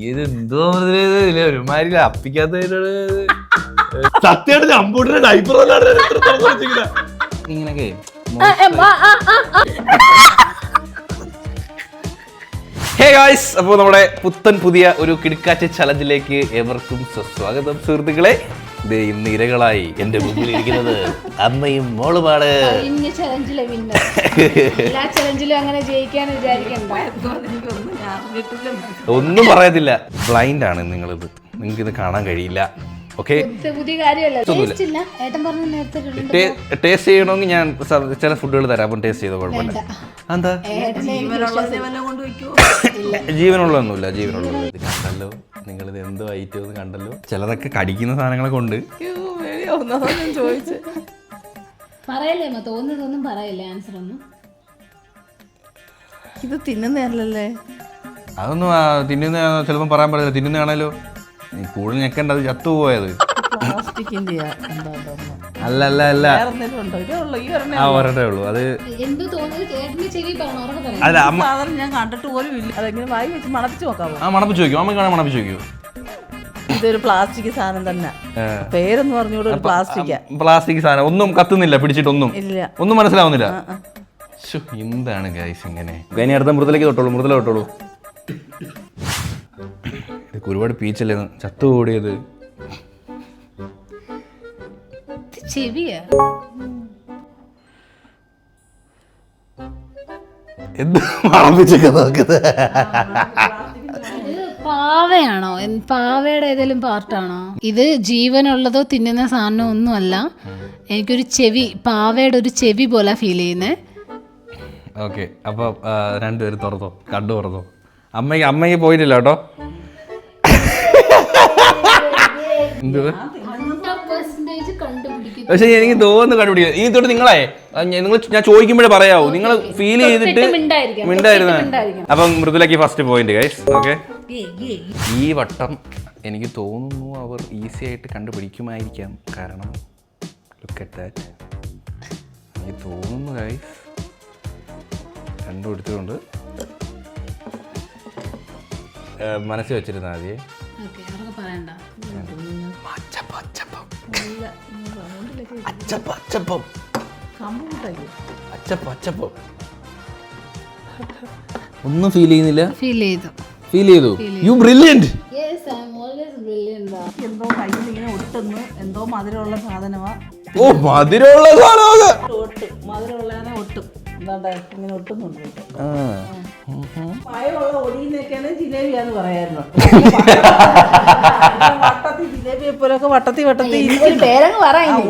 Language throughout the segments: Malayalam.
ഇത് എന്തോ ഒരുമാതിരി അപ്പിക്കാത്ത സത്യമായിട്ട് കമ്പ്യൂട്ടറിന്റെ ഡൈപ്പർ ഇങ്ങനൊക്കെ. ഹേ ഗായ്സ്, അപ്പോൾ നമ്മുടെ പുത്തൻ പുതിയ ഒരു കിടുക്കാച്ച ചലഞ്ചിലേക്ക് ഏവർക്കും സ്വാഗതം സുഹൃത്തുക്കളെ. ഇത് ഇന്ന് ഇരകളായി എന്റെ മുമ്പിൽ ഇരിക്കുന്നത് അമ്മയും മോളുമാണ്. ഒന്നും പറയത്തില്ല, ബ്ലൈൻഡ് ആണ് നിങ്ങളിത്, നിങ്ങൾക്ക് ഇത് കാണാൻ കഴിയില്ല. ഓക്കെ, ടേസ്റ്റ് ചെയ്യണമെങ്കിൽ ഞാൻ ചില ഫുഡുകൾ തരാം, അപ്പം ടേസ്റ്റ് ചെയ്തോ, കുഴപ്പമില്ല. എന്താ ജീവനുള്ളതൊന്നുമില്ല, ജീവനുള്ളത് കണ്ടല്ലോ നിങ്ങളിത് എന്തോ ഐറ്റം കണ്ടല്ലോ. ചിലതൊക്കെ കടിക്കുന്ന സാധനങ്ങളൊക്കെ ഉണ്ട്. ഇത് തിന്നുന്നല്ലേ? അതൊന്നും തിന്നുന്ന ചിലപ്പോൾ പറയാൻ പറ്റില്ല. തിന്നുന്നതാണല്ലോ, നീ കൂടുതൽ ഞെക്കണ്ട, അത് ചത്തുപോയത്. അല്ല അല്ല അല്ല, ഒരേ ഉള്ളൂ. അത് അല്ല അമ്മ ഞാൻ കണ്ടിട്ട് പോലും ഇല്ല. അതെങ്ങനെ വായി വെച്ച് മണപ്പിച്ച് നോക്കാമോ? ആ മണപ്പിച്ച് ചോദിക്കും, അമ്മ കാണാൻ മണപ്പിച്ച് ചോദിക്കൂ. ഇതൊരു പ്ലാസ്റ്റിക് സാധനം തന്നെ, പേരെന്ന് പറഞ്ഞോട് ഒരു പ്ലാസ്റ്റിക് സാധനം. ഒന്നും കത്തുന്നില്ല, പിടിച്ചിട്ടൊന്നും ഇല്ല, ഒന്നും മനസ്സിലാവുന്നില്ല. എന്താണ് ഗൈസ് ഇങ്ങനെ? ഇനി അടുത്ത മൃദുലേക്ക് തൊട്ടോളൂ, മൃദുല തൊട്ടോളൂ. ഇതൊക്കെ ഒരുപാട് പീച്ചല്ലേ ചത്തുകൂടിയത്. എന്ത് മണപ്പിച്ചൊക്കെ നോക്കുന്നത്? പാവയാണോ? പാവയുടെ ഏതെങ്കിലും പാർട്ടാണോ ഇത്? ജീവനുള്ളതോ തിന്നുന്ന സാധനം ഒന്നുമല്ല. എനിക്കൊരു ചെവി, പാവയുടെ ഒരു ചെവി പോലെ ഫീൽ ചെയ്യുന്നേ. ഓക്കെ, അപ്പൊ രണ്ടുപേരും തുറന്നോ, കണ്ടു തുറന്നോ. അമ്മയ്ക്ക് പോയിട്ടില്ല കേട്ടോ. പക്ഷെ എനിക്ക് തോന്നുന്നു കണ്ടുപിടിക്കുക. ഈ തൊട്ട് നിങ്ങളെ ഞാൻ ചോദിക്കുമ്പോഴേ പറയാവൂ, നിങ്ങൾ ഫീൽ ചെയ്തിട്ട് മിണ്ടായിരുന്നു. അപ്പം മൃദുലയ്ക്ക് ഫസ്റ്റ് പോയിന്റ് ഗൈസ്. ഓക്കെ, ഈ വട്ടം എനിക്ക് തോന്നുന്നു അവർ ഈസി ആയിട്ട് കണ്ടുപിടിക്കുമായിരിക്കാം. കാരണം ലുക്ക് അറ്റ് ദാറ്റ്, എനിക്ക് തോന്നുന്നു ഗൈസ് കണ്ടുപിടിച്ചുകൊണ്ട് മനസ്സിൽ വെച്ചിരുന്ന ആദ്യേ ഒന്നും ഫീൽ ചെയ്യുന്നില്ല. ഫീൽ ചെയ്തു. You brilliant. എന്തോ കയ്യിൽ ഇങ്ങനെ ഒട്ടുന്നു, എന്തോ മധുരമുള്ള സാധനമാ. ഓ, മധുരമുള്ള സാധനമാണ്. മധുരമുള്ളതിനെ ഒട്ടും, ഇങ്ങനെ ഒട്ടുന്നുണ്ട്. മയമുള്ള ഒടിയുന്നൊക്കെയാണ് ജിലേബിയാന്ന് പറയായിരുന്നു. വട്ടത്തി ജിലേബിയെ പോലൊക്കെ വട്ടത്തി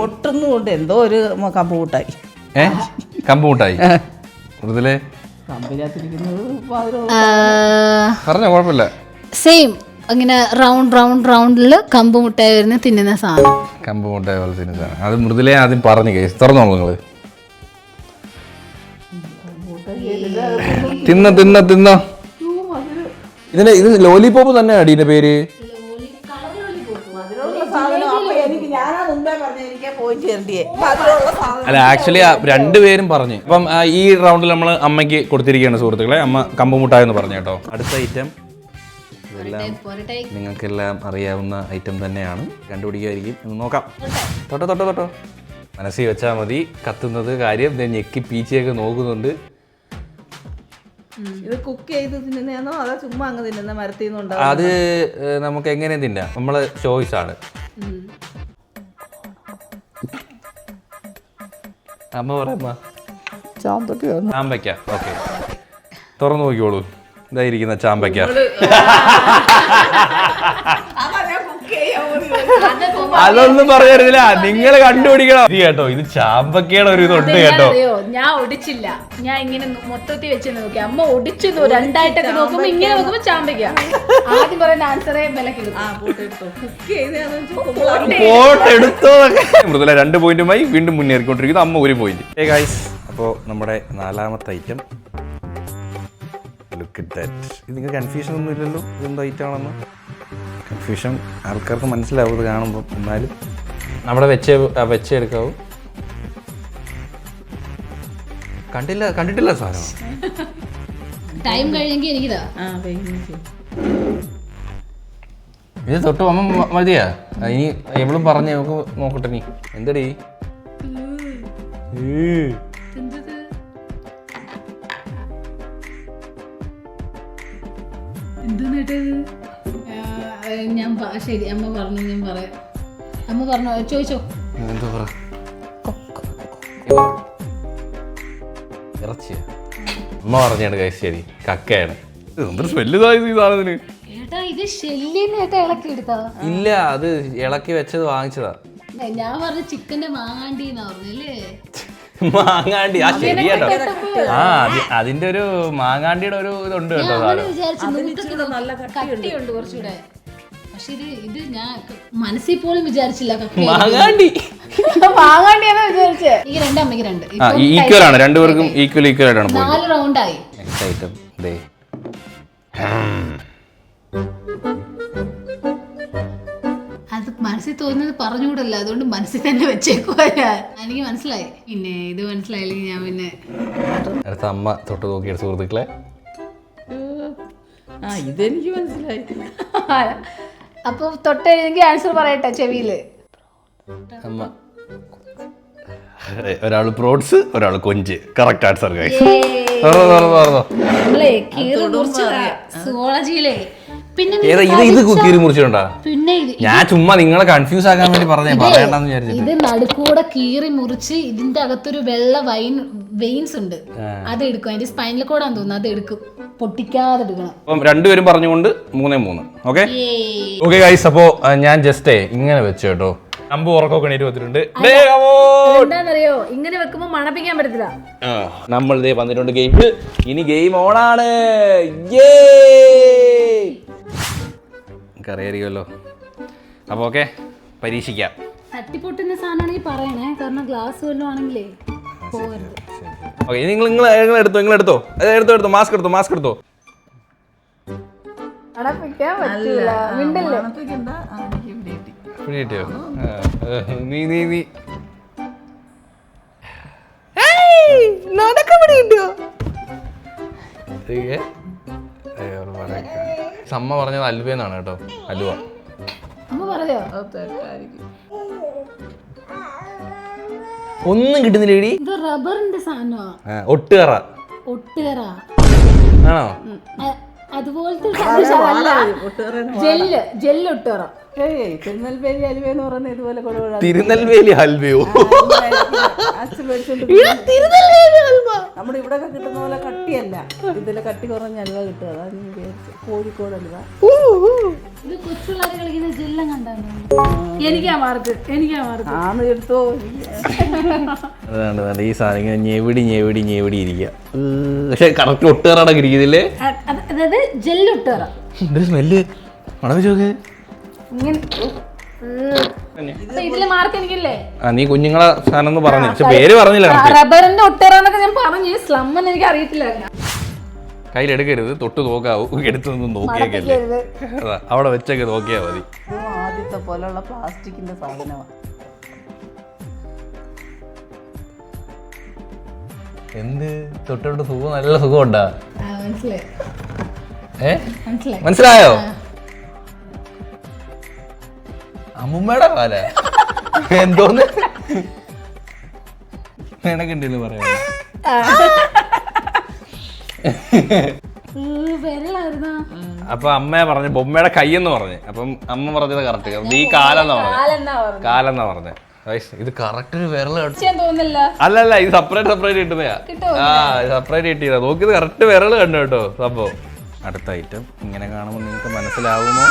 ഒട്ടുന്നുണ്ട്. എന്തോ ഒരു കമ്പ് കൂട്ടായി. കമ്പ് കൂട്ടായി. മൃദുലേ കമ്പിനകത്തിരിക്കുന്നത് പറഞ്ഞോ, കുഴപ്പമില്ല. സെയിം അങ്ങനെ റൗണ്ടില് കമ്പ് മുട്ടായി വരുന്ന തിന്നുന്ന സാധനം. കമ്പ് മുട്ടായി പോലെ തിന്നുന്ന സാധനം. അത് മൃദുലേ ആദ്യം പറഞ്ഞു കേസ്. തുറന്നോളൂ നിങ്ങള്. തിന്നോ. ഇതിന് ലോലിപോപ്പ് തന്നെ അടിയുടെ പേര്. അല്ല, ആക്ച്വലി രണ്ടുപേരും പറഞ്ഞു. അപ്പം ഈ റൗണ്ടിൽ നമ്മൾ അമ്മയ്ക്ക് കൊടുത്തിരിക്കുകയാണ് സുഹൃത്തുക്കളെ. അമ്മ കമ്പുമുട്ടായി എന്ന് പറഞ്ഞു കേട്ടോ. അടുത്ത ഐറ്റം ഇതെല്ലാം നിങ്ങൾക്കെല്ലാം അറിയാവുന്ന ഐറ്റം തന്നെയാണ്. കണ്ടുപിടിക്കുമായിരിക്കും, നോക്കാം. തൊട്ടോ മനസ്സിൽ വെച്ചാൽ മതി. കത്തുന്നത് കാര്യം ഞെക്കി പീച്ചയൊക്കെ നോക്കുന്നുണ്ട്. ഇത് കുക്ക് ചെയ്ത് തിന്നുന്നതാണോ അതോ ചുമ്മാ അങ്ങ് തിന്നുന്ന മരത്തിൽ നിന്നുണ്ടോ? അത് നമുക്ക് എങ്ങനെ തിന്നാം, നമ്മളെ ചോയ്സ് ആണ്. അമ്മ പറയുമ്പോ ചാമ്പയ്ക്ക. ഓക്കെ, തുറന്നു നോക്കിക്കോളൂ. ഇതായിരിക്കുന്ന ചാമ്പയ്ക്ക. അതൊന്നും പറയരുതില്ല, നിങ്ങൾ കണ്ടുപിടിക്കണം കേട്ടോ. ഇത് ചാമ്പക്കയുടെ ഒരു ഇതുണ്ട് കേട്ടോ. ഞാൻ ഒടിച്ചില്ല, ഞാൻ ഇങ്ങനെ മൊത്തത്തിൽ വെച്ച് നോക്കി. അമ്മ ഒടിച്ചു രണ്ടായിട്ടൊക്കെ നോക്കുമ്പോ ഇങ്ങനെ നോക്കുമ്പോ ചാമ്പയ്ക്ക. ആദ്യം പറയുന്ന ആൻസറേ ഫോട്ടെടുത്തോ. മൃദുല 2 പോയിന്റുമായി വീണ്ടും മുന്നേറിക്കൊണ്ടിരിക്കുന്നു. അമ്മ 1 പോയിന്റ്. ഗൈസ്, അപ്പോൾ നമ്മുടെ 4ാമത്തെ ഐറ്റം. Look at that. ഇത് നിങ്ങൾക്ക് കൺഫ്യൂഷൻ ഒന്നും ഇല്ലല്ലോ ഇതെന്ത് ഐറ്റമാണെന്ന്? കൺഫ്യൂഷൻ ആൾക്കാർക്ക് മനസ്സിലാവും ഇത് കാണുമ്പോൾ. എന്നാലും നമ്മുടെ വെച്ചെടുക്കാവൂ. കണ്ടിട്ടില്ല സാധനം. ടൈം കഴിഞ്ഞെങ്കിൽ എനിക്കിതാ. ഇത് തൊട്ട് അമ്മ മതിയാ? ഇനി എവളും പറഞ്ഞ നമുക്ക് നോക്കട്ടെ. നീ എന്തടി ഞാൻ ശരി അമ്മ പറഞ്ഞു, ഞാൻ പറയാം. അമ്മ പറഞ്ഞു, ചോദിച്ചോ. എന്താ പറ? ഇറച്ചിയാ? അമ്മ പറഞ്ഞാണ് കൈ ശരി, കക്കയാണ്. എന്തൊരു സ്മെല്ല് ഈ സാധനത്തിന്. ഏട്ടാ ഇത് ഷെല്ലിനേട്ടാ ഇളക്കി എടുത്താ? ഇല്ല, അത് ഇളക്കി വെച്ചത് വാങ്ങിച്ചതാ. ഞാൻ പറഞ്ഞ ചിക്കന്റെ മാങ്ങാണ്ടിന്നാ പറഞ്ഞല്ലേ? മാങ്ങാണ്ടി, ആ ശരിയാട്ടോ. ആ അതിന്റെ ഒരു മാങ്ങാണ്ടിയുടെ ഒരു ഇതുണ്ട് കേട്ടോ. നല്ല കട്ടിയുണ്ട് കുറച്ചുകൂടെ. പക്ഷെ ഇത് ഞാൻ മനസ്സിൽ പോലും വിചാരിച്ചില്ല. മാങ്ങാണ്ടി മാങ്ങാണ്ടിയാണെന്ന് വിചാരിച്ചേ. ഈ രണ്ടമ്മയ്ക്ക് രണ്ട് ഈക്വൽ ആണ്, രണ്ടുപേർക്കും ഈക്വൽ ആയിട്ടാണ്. 4 റൗണ്ടായി. നെക്സ്റ്റ് ഐറ്റം ദേ. അത് മനസ്സിൽ തോന്നുന്നത് പറഞ്ഞുകൂടല്ല, അതുകൊണ്ട് മനസ്സിൽ തന്നെ വെച്ചേക്കുവാ ഞാൻ. എനിക്ക് മനസ്സിലായി. പിന്നെ ഇത് മനസ്സിലായില്ലെങ്കിൽ ഞാൻ പിന്നെ അടുത്ത അമ്മ തൊട്ട് നോക്കിയ സുഹൃത്തുക്കളെ. ഇതെനിക്ക് മനസ്സിലായി. അപ്പൊ തൊട്ടെഴുതെങ്കിൽ ആൻസർ പറയട്ടെ ചെവിയില്. അമ്മ ഒരാള് പ്രോട്സ്, ഒരാള് കൊഞ്ച്. Correct answer guys. സുവോളജിയിലെ പിന്നെ ഇത് കീറി മുറിച്ചിട്ടുണ്ടാ? പിന്നെ ഞാൻ ചുമ്മാ നിങ്ങളെ കൺഫ്യൂസ് ആക്കാൻ വേണ്ടി പറയണ്ടെന്ന് വിചാരിച്ചു. ഇത് നടുക്കൂടെ കീറി മുറിച്ച് ഇതിന്റെ അകത്തൊരു വെള്ള വെയിൻസ് ഉണ്ട്, അത് എടുക്കും. അതിന്റെ സ്പൈനൽ കോഡാന്ന് തോന്നുന്നു, അത് എടുക്കും. പൊട്ടിക്കാതെ എടുക്കണം. അപ്പം രണ്ടുപേരും പറഞ്ഞുകൊണ്ട് 3-3. Okay okay guys. അപ്പോ ഞാൻ ജസ്റ്റ് ഇങ്ങനെ വെച്ചു കേട്ടോ. അമ്പ് ഉറക്കൊക്കെ എണീറ്റ് വന്നിട്ടുണ്ട്. എന്താണെന്നറിയോ, ഇങ്ങനെ വെക്കുമ്പോ മണപ്പിക്കാൻ പറ്റത്തില്ല. നമ്മൾ ഇതേ വന്നിട്ടുണ്ട് ഗെയിം. ഇനി ഗെയിം ഓണാണ്. അറിയാമല്ലോ. അപ്പൊ ഓക്കെ, പരീക്ഷിക്കാം. തട്ടിപ്പൊട്ടുന്ന സാധനമാണെങ്കിൽ പറയണേ, കാരണം ഗ്ലാസ് വല്ലതും ആണെങ്കിലേ പോകരുത്. ഓക്കെ, നിങ്ങൾ എടുത്തോ. എടുത്തോ. മാസ്ക് എടുത്തോ. കിട്ടിയോ? നീ അമ്മ പറഞ്ഞത് അലുവെന്നാണ് കേട്ടോ. അലുവ ഒന്നും കിട്ടുന്നില്ല. ഇത് റബ്ബറിന്റെ സാധനമാ. ഒട്ടുകറ ആണോ? അതുപോലത്തെ ജെല്ല് ഒട്ടുകറ. തിരുനെൽവേലി ഹൽവ എന്ന് പറയുന്നത് ഇതുപോലെ തിരുനെൽവേലി ഹൽവയോ? നമ്മുടെ ഇവിടെ കിട്ടുന്ന പോലെ കട്ടിയല്ല, ഇതിലെ കട്ടി കുറഞ്ഞ ഹൽവ കിട്ടുക. അതാണ് കോഴിക്കോട് ഹൽവ. ഇത് കൊച്ചുപിള്ളേർ കളിക്കുന്ന ജെല്ലം കണ്ടാണ്. എനിക്കാ മാർക്ക് ആണ് എടുത്തോ. അതാണ് ഈ സാധനം ഞെവിടി ഇരിക്കുക. പക്ഷെ കറക്റ്റ് ഒട്ടുകറടക്കം ഇരിക്കുന്നില്ലേ? അതായത് ജെല്ല് ഒട്ടുകറ. സ്മെല്ല് മണവിച്ച് നോക്ക്. ഇതില് മാർക്ക് എനിക്കില്ലേ? നീ കുഞ്ഞുങ്ങളെ സാധനം പറഞ്ഞു, പക്ഷെ പേര് പറഞ്ഞില്ല. റബ്ബറിന്റെ ഒട്ടേറാന്നൊക്കെ ഞാൻ പറഞ്ഞു. സ്ലമ്മെന്ന് എനിക്ക് അറിയത്തില്ല. കയ്യിലെടുക്കരുത്, തൊട്ട് നോക്കാവൂ. എടുത്തൊന്നും നോക്കിയേക്കല്ലേ. അതാ അവിടെ വെച്ചൊക്കെ നോക്കിയാ മതി. ആദ്യത്തെ പോലുള്ള പ്ലാസ്റ്റിക്കിന്റെ സാധനമാണ്. എന്ത് തൊട്ടോട്ട് സുഖം, നല്ല സുഖമുണ്ടാ? മനസ്സിലായി. മനസ്സിലായോ? അമ്മുമ്മയുടെ കാല എന്തോന്ന് നിനക്കുണ്ടെന്ന് പറയാ. അപ്പൊ അമ്മ പറഞ്ഞു ബൊമ്മയുടെ കൈയെന്ന് പറഞ്ഞു. അപ്പം അമ്മ പറഞ്ഞത് കറക്റ്റ്. നീ കാലെന്നാ പറഞ്ഞേ. ഇത് കറക്റ്റ് ഒരു വിരൽ അല്ലല്ല, ഇത് സെപ്പറേറ്റ് കിട്ടുന്നയാ. സെപ്പറേറ്റ് കിട്ടിയതാ. നോക്കിയത് കറക്റ്റ് വിരൽ കണ്ടു കേട്ടോ സംഭവം. അടുത്ത ഐറ്റം ഇങ്ങനെ കാണുമ്പോൾ നിങ്ങൾക്ക് മനസ്സിലാവുമോ?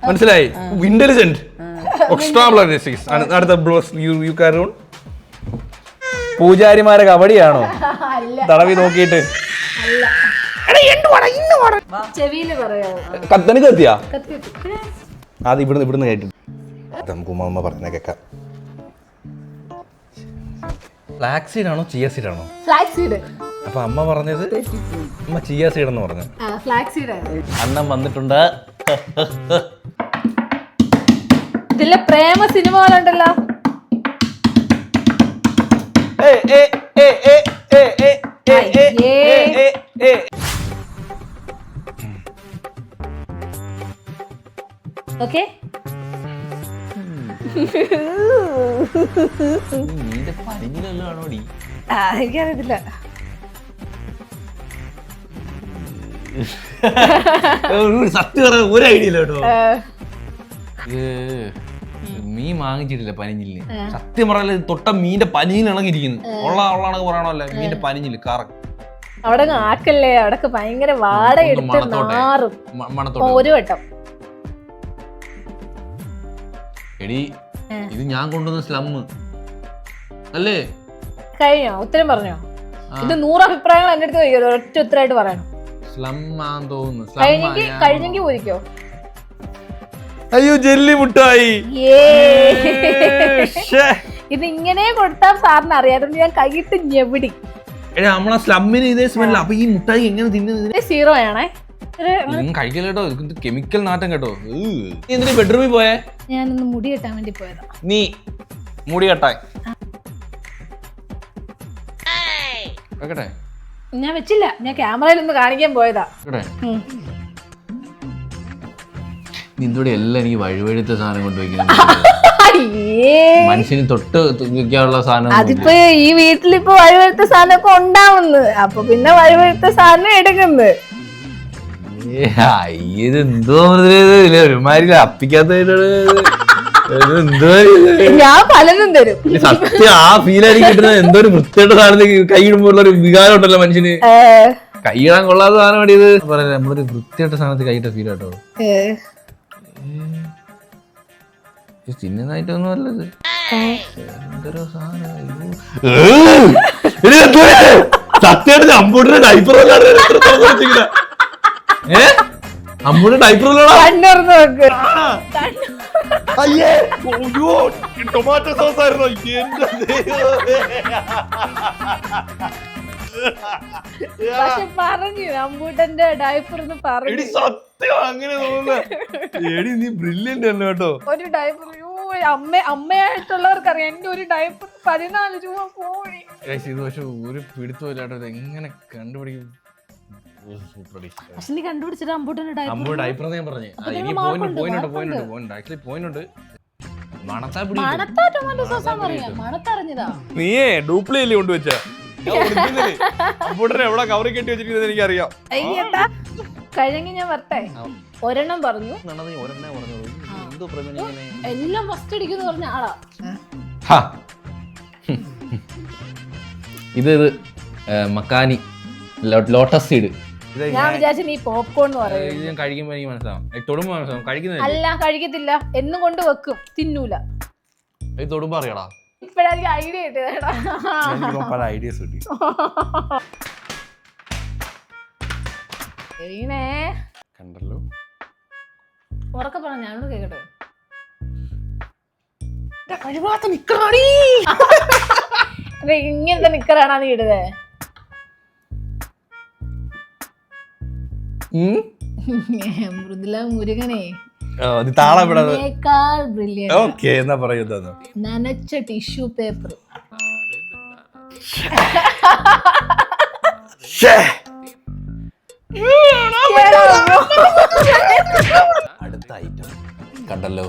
മനസ്സിലായി. Intelligent extra. അടുത്ത പൂജാരിമാരെ കബഡിയാണോ തടവി നോക്കിയിട്ട്? കത്തനിക്ക് എത്തിയാ? അത് ഇവിടുന്ന് കേട്ടു. നമുക്ക് ഉമ്മ പറഞ്ഞ കേക്കാം. ഫ്ലാക്സ് സീഡ് ആണോ ചിയ സീഡ് ആണോ? അപ്പൊ അമ്മ പറഞ്ഞത് അമ്മ ചിയ സീഡ് എന്ന് പറഞ്ഞു. അണ്ണം വന്നിട്ടുണ്ട്. ഇതിലെ പ്രേമ സിനിമകളുണ്ടല്ലോ. ഓക്കെ നീന്റെ പനിഞ്ഞിലാണോടി? എനിക്കറിയത്തില്ല. സത്യം പറയാൻ ഒരു ഐഡിയ ഇല്ല കേട്ടോ. മീൻ വാങ്ങിച്ചിട്ടില്ല പനിഞ്ഞില്. സത്യം പറയാൻ തൊട്ട മീന്റെ പനിഞ്ഞിലിണങ്ങിയിരിക്കുന്നത്. ഉള്ളണക്ക് പറയണല്ലേ മീന്റെ പനിഞ്ഞില് കറക്റ്റ്. അവിടെ ആക്കല്ലേ, അവിടെ ഭയങ്കര വാട എടുത്ത് നാറും ഒരു വട്ടം. എടി ഇത് ഞാൻ കൊണ്ടുവന്ന സ്ലം അല്ലേ? കഴിഞ്ഞോ? ഉത്തരം പറഞ്ഞോ? ഇത് 100 അഭിപ്രായങ്ങൾ എന്റെ അടുത്ത് ചോദിക്കോ, ഒറ്റ ഉത്തരമായിട്ട് പറയണം. സ്ലം ആന്ന് തോന്നുന്നു. കഴിഞ്ഞെങ്കിൽ പോയിരിക്കോ. അയ്യോ ജെല്ലി മുട്ടായി. ഇത് ഇങ്ങനെ കൊടുത്താൽ സാറിന് അറിയാതെ ഞാൻ കൈയിട്ട് ഞെവിടി. നമ്മളെ സ്ലമ്മിന് ഇതേ സ്മെല്ല. അപ്പൊ ഈ മുട്ടായി എങ്ങനെ തിന്നുന്നത്? 0 ആണേ. കഴിക്കല കേട്ടോ, കെമിക്കൽ നാട്ടം കേട്ടോ. നീ എന്തിനാ ബെഡ്റൂമിൽ പോയേ? ഞാനൊന്ന് മുടി കെട്ടാൻ വേണ്ടി പോയതാ. നീ മുടി കെട്ടാൻ വെക്കട്ടെ? ഞാൻ വെച്ചില്ല, ഞാൻ ക്യാമറയിൽ ഒന്ന് കാണിക്കാൻ പോയതാ. നിന്തോടെ എല്ലാം എനിക്ക് വഴിവഴുത്ത സാധനം കൊണ്ടുവയ്ക്കുന്നത്. മനുഷ്യന് തൊട്ട് വെക്കാനുള്ള സാധനം. അതിപ്പോ ഈ വീട്ടിലിപ്പോ വഴിവഴുത്ത സാധനമൊക്കെ ഉണ്ടാവുന്നത്, അപ്പൊ പിന്നെ വഴിവഴുത്ത സാധനം എടുക്കുന്നത്. ഇത് എന്തോ ഒരുമാതിരി അപ്പിക്കാത്ത ഞാൻ പലതും തരും. സത്യം ആ ഫീലായിരിക്കും കിട്ടുന്നത്. എന്തോ ഒരു വൃത്തിയുടെ സാധനത്തിൽ കൈയിടുമ്പോൾ ഒരു വികാരം ഉണ്ടല്ലോ മനുഷ്യന്. കൈയിടാൻ കൊള്ളാത്ത സാധനം ഇത് പറയാ. നമ്മളൊരു വൃത്തിയായിട്ട സാധനത്തിൽ കൈയിട്ട ഫീൽ കേട്ടോ. തിന്നുന്നതായിട്ടൊന്നും അല്ലത്. എന്തൊരു സാധനം സത്യമായിട്ട് അമ്പൂട്ടിന്റെ ഡൈപ്പർ അമ്മൂടെ ഡൈപ്പർ ടൊമാറ്റോ സോസ് ആയിരുന്നു. പറഞ്ഞു അമ്പൂട്ടന്റെ ഡൈപ്പർ പറഞ്ഞു. സത്യം അങ്ങനെ തോന്നുന്നു. നീ ബ്രില്യന്റ് അല്ല കേട്ടോ. ഒരു ഡൈപ്പർ അമ്മയായിട്ടുള്ളവർക്കറിയാം. എന്റെ ഒരു ഡൈപ്പർ 14 രൂപ പോയി. ഇത് പക്ഷെ ഒരു പിടുത്തമില്ലാട്ടോ. ഇത് എങ്ങനെ കണ്ടുപിടിക്കും? നീ കണ്ടുപിടിച്ചിട്ട് അമ്പൂട്ടന്റെ ഡൈപ്പർ ഞാൻ പറഞ്ഞു. നീയേ ഡ്യൂപ്ലിക്കേറ്റ് കൊണ്ടുവച്ച അമ്പൂട്ടനെ എവിടെ കവറി കെട്ടി വെച്ചിരിക്കുന്നത് എനിക്കറിയാം. കഴിഞ്ഞെങ്കിൽ ഞാൻ വരട്ടെ. ഒരെണ്ണം പറഞ്ഞു, എല്ലാം ഫസ്റ്റ് അടിക്കുന്നു പറഞ്ഞ ആളാ. ഇത് മക്കാനി ലോട്ടസ് സീഡ്. ഞാൻ വിചാരിച്ചു നീ പോപ്കോൺ പറയും. ഞാൻ കഴിക്കുമ്പോ എനിക്ക് മനസ്സിലാവും. തൊടുമ്പോ മനസ്സിലാവും. കഴിക്കുന്ന അല്ല, കഴിക്കത്തില്ല. എന്നും കൊണ്ട് വെക്കും, തിന്നൂല. തൊടുമ്പോ അറിയടാ. ഇപ്പഴായിരിക്കും ഐഡിയ കിട്ടിയതാ. പല ഐഡിയസ് കിട്ടി. കണ്ടല്ലോ. ഉറക്കെ പറഞ്ഞ ഞാനോട് കേക്കട്ടെ. ഇങ്ങനത്തെ നിക്കറാണോ നീ ഇടുന്നേ? മൃദുല മുരുകനെ നനച്ച ടിഷ്യൂ പേപ്പർ. അടുത്ത ഐറ്റം കണ്ടല്ലോ.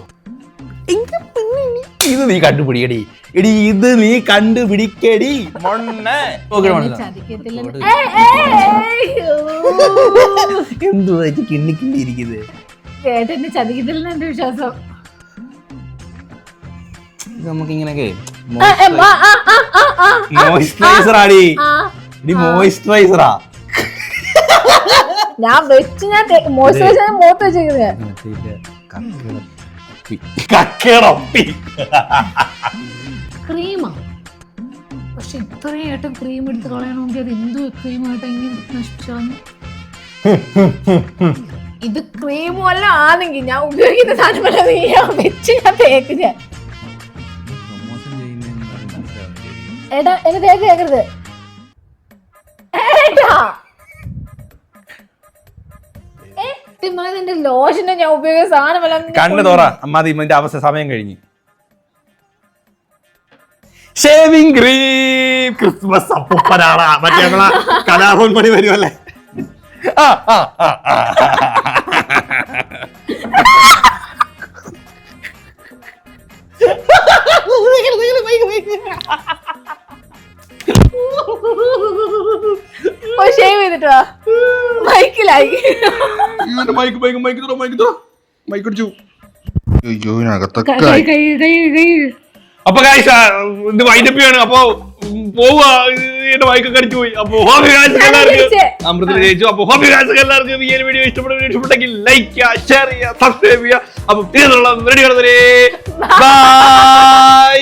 ഇത് നീ കണ്ടുപിടിക്കടി. എടി ഇത് നീ കണ്ടുപിടിക്കടി. എന്തുവായിട്ട് കിണ്ണി കിണ്ണിയിരിക്കുന്നത്? ചേട്ടന്റെ ചതിക്കത്തില്ല എന്റെ വിശ്വാസം. നമുക്കിങ്ങനൊക്കെ മോയിസ്ചറൈസറാടി. മോയിസ്ചറൈസറാ ഞാൻ വെച്ച് ഞാൻ മോയിസ്ചറൈസർ മുഖത്ത് വെച്ചേക്കുന്നത്. ക്രീമാ. പക്ഷെ ഇത്രയായിട്ടും ക്രീം എടുത്ത് കളയണമെങ്കിൽ അത് എന്തോ ക്രീമായിട്ട് എങ്ങനെ നശിച്ചാന്ന്. ഇത് ക്രീമും അല്ല ആണെങ്കിൽ ഞാൻ ഉപയോഗിക്കുന്ന സാധനമല്ല. വെച്ച് ഞാൻ തേക്ക്. ഞാൻ ഏട്ടാ എന്നെ തേക്ക് കേക്കരുത്. എന്റെ ലോഷനെ ഞാൻ ഉപയോഗിക്കുന്ന സാധനമല്ല. കണ്ണ് തോറ അമ്മാതി ഇതിന്റെ അവസ്ഥ. സമയം കഴിഞ്ഞു. Shaving cream. ക്രിസ്മസ് അപ്പൂപ്പനാണ്. മറ്റേ കലാഭവൻ മണി വരുമല്ലേ. ഷേവ് ചെയ്തിട്ടോ മൈക്കിലായി. അപ്പൊ ഗൈസ് ഇത് വൈൻഡപ്പ് ചെയ്യാണ്. അപ്പൊ പോവുക, എന്റെ മൈക്കൊക്കെ അടിച്ചു പോയി. അപ്പൊ അമൃത ജയിച്ചു. അപ്പൊ എല്ലാവർക്കും ഈ ഒരു വീഡിയോ ഇഷ്ടപ്പെട്ടെങ്കിൽ ലൈക്ക് ചെയ്യുക, ഷെയർ ചെയ്യുക, സബ്സ്ക്രൈബ് ചെയ്യുക. അപ്പൊ തീർന്നുള്ള റെഡി ബൈ.